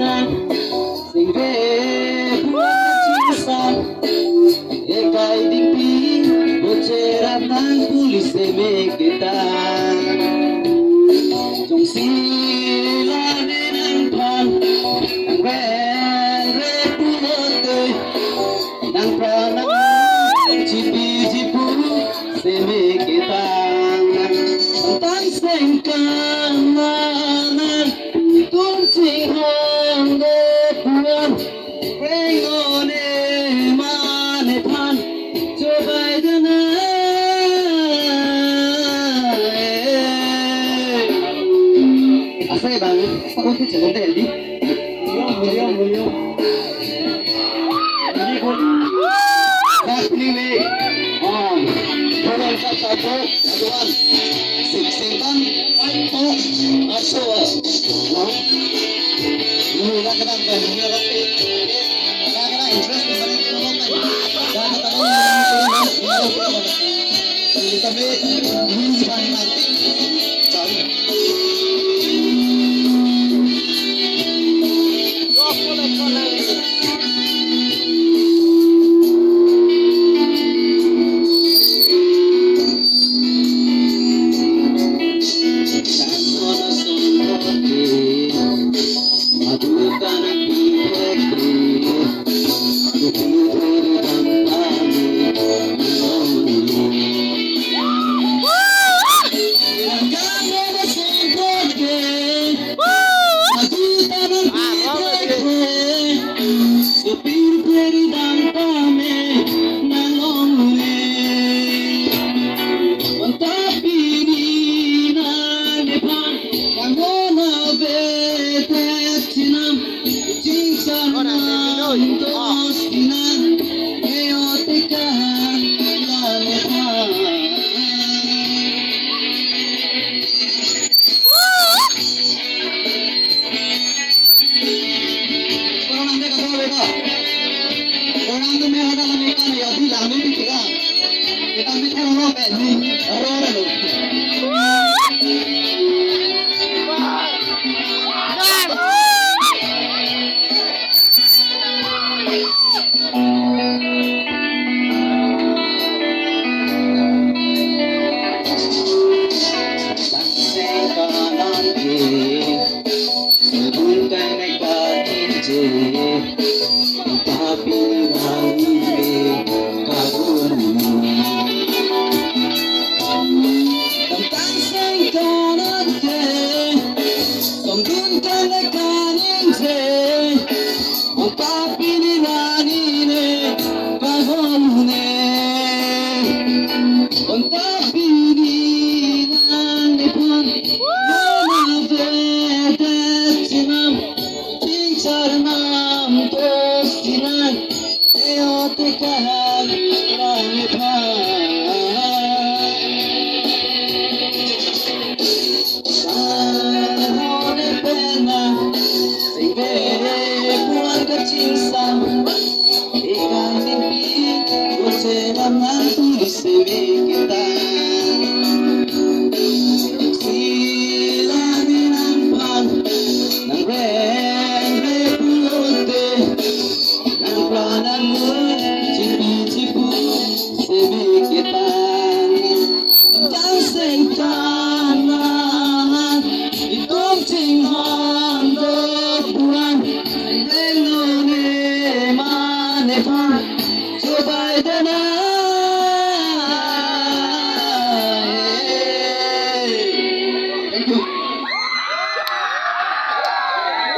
pena sing về buat cinta Ekai dingpi bocerat nang pulis deme kita Jong sila nang pan nang ren re pulote nang panang cipi cipu deme kita Tantang sengkanan tung ching hong de puan Bring on mane pan coba dana Asal bang, apa kau tu cakap tadi? Boleh. Ini pun dah pilih. Kalau satu, aduan, singkan, aso. Ini nak kena interest tapi ini paling nanti cari Cipi-cipu, semi kita, tentang sengkang.